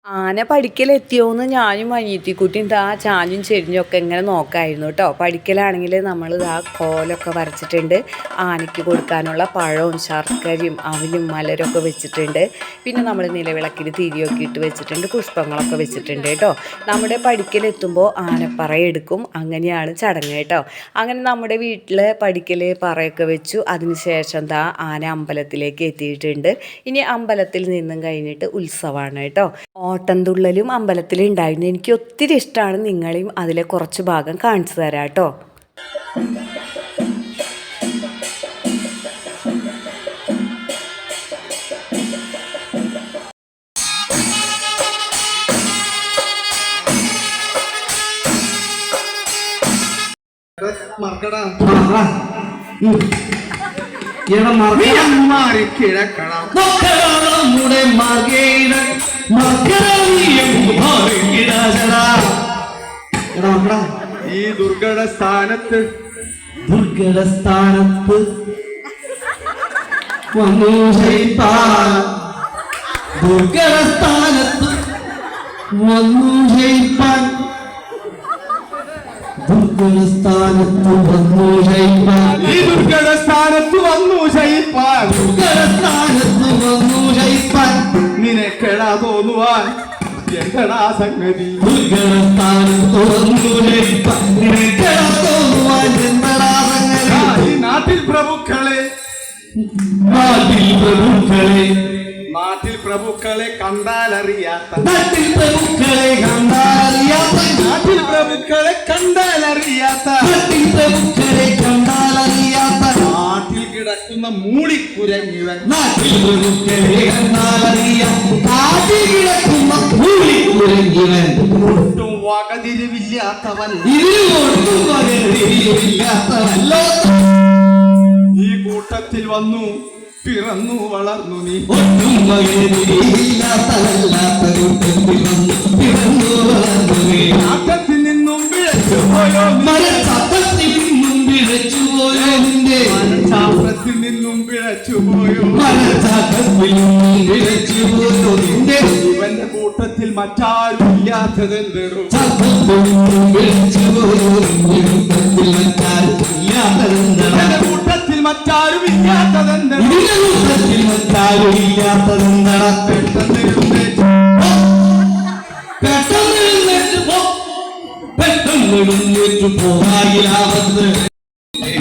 ആന പഠിക്കലെത്തിയോന്ന് ഞാനും അനിയത്തിക്കുട്ടിയും ചാഞ്ഞും ചെരിഞ്ഞൊക്കെ ഇങ്ങനെ നോക്കായിരുന്നു കേട്ടോ. പഠിക്കലാണെങ്കിൽ നമ്മൾ കോലൊക്കെ വരച്ചിട്ടുണ്ട്. ആനയ്ക്ക് കൊടുക്കാനുള്ള പഴവും ശർക്കരയും അവിലും മലരൊക്കെ വെച്ചിട്ടുണ്ട്. പിന്നെ നമ്മൾ നിലവിളക്കിൽ തിരിയൊക്കെ ഇട്ട് വെച്ചിട്ടുണ്ട്, പുഷ്പങ്ങളൊക്കെ വെച്ചിട്ടുണ്ട് കേട്ടോ. നമ്മുടെ പഠിക്കലെത്തുമ്പോൾ ആനപ്പറ എടുക്കും, അങ്ങനെയാണ് ചടങ്ങ് കേട്ടോ. അങ്ങനെ നമ്മുടെ വീട്ടിൽ പഠിക്കൽ പറയൊക്കെ വെച്ചു. അതിനുശേഷം ആന അമ്പലത്തിലേക്ക് എത്തിയിട്ടുണ്ട്. ഇനി അമ്പലത്തിൽ നിന്നും കഴിഞ്ഞിട്ട് ഉത്സവമാണ് കേട്ടോ. ഓട്ടംതുള്ളലും അമ്പലത്തിലുണ്ടായിരുന്നു. എനിക്ക് ഒത്തിരി ഇഷ്ടമാണ്. നിങ്ങളെയും അതിലെ കുറച്ച് ഭാഗം കാണിച്ചു തരാം കേട്ടോ. ഈ ദുർഘടസ്ഥാനത്ത് വന്നു ജയിപ്പാൻ, ദുർഘടസ്ഥാനത്ത് വന്നു ജയിപ്പാൻ, ദുർഘടസ്ഥാനത്ത് വന്നു ജയിപ്പാൻ, ഈ ദുർഘടസ്ഥാനത്ത് വന്നു ജയിപ്പാൻ, ദുർഘടസ്ഥാനത്ത് വന്നു ജയിപ്പാൻ, നിനക്കെടാ തോന്നുവാൻ എന്തടാ സംഗതി, ദുർഘടസ്ഥാനത്ത് വന്നു ജയിപ്പാൻ, നിനക്കെടാ തോന്നുവാൻ എന്തടാ സംഗതി. ഈ നാട്ടിൽ പ്രഭുക്കളെ, നാട്ടിൽ പ്രഭുക്കളെ, നാട്ടിൽ പ്രഭുക്കളെ കണ്ടാലറിയാത്ത, നാട്ടിൽ പ്രഭുക്കളെ കണ്ടാലറിയാത്ത, നാട്ടിൽ പ്രഭുക്കളെ കണ്ടാലറിയാത്ത, നാട്ടിൽ പ്രഭുക്കളെ കണ്ടാലറിയാത്ത, നാട്ടിൽ കിടക്കുന്ന മൂളിക്കുരങ്ങിവൻ, നാട്ടിൽ പ്രഭുക്കളെ കണ്ടാലറിയാത്ത, നാട്ടിൽ കിടക്കുന്ന മൂളിക്കുരങ്ങിവൻ, ഒട്ടും വകതിരിവില്ലാത്തവൻ, ഇതിനൊട്ടും വകതിരിവില്ലാത്തവല്ലോ. ഈ കൂട്ടത്തിൽ വന്നു പിറന്നു വളർന്നു നീ, ഒട്ടും വകതിരിവില്ലാത്തവല്ലാത്ത കൂട്ടത്തിൽ വന്നു പിറന്നു വളർന്നു നീ, നാട്ടത്തിൽ നിന്നും പിഴച്ചുപോയോ, മനഃശാസ്ത്രത്തിൽ നിന്നും പിഴച്ചുപോയോ, നിന്റെ മനഃശാസ്ത്രത്തിൽ നിന്നും പിഴച്ചുപോയോ, മനഃശാസ്ത്രത്തിൽ നിന്നും പിഴച്ചുപോയോ, നിന്റെ ഇവന്റെ കൂട്ടത്തിൽ മറ്റാരും ഇല്ലാത്തതെന്തോ, പിഴച്ചുപോയോ, നിന്റെ കൂട്ടത്തിൽ മറ്റാരും ഇല്ലാത്തതെന്താണ്, കൂട്ടത്തിൽ മറ്റാരും ഇല്ലാത്തതെന്താണ്, കൂട്ടത്തിൽ മറ്റാരും ഇല്ലാത്തതെന്താണ്. പെട്ടെന്ന് എഴുന്നേറ്റ് പോകായിലാവത്ത് കൈ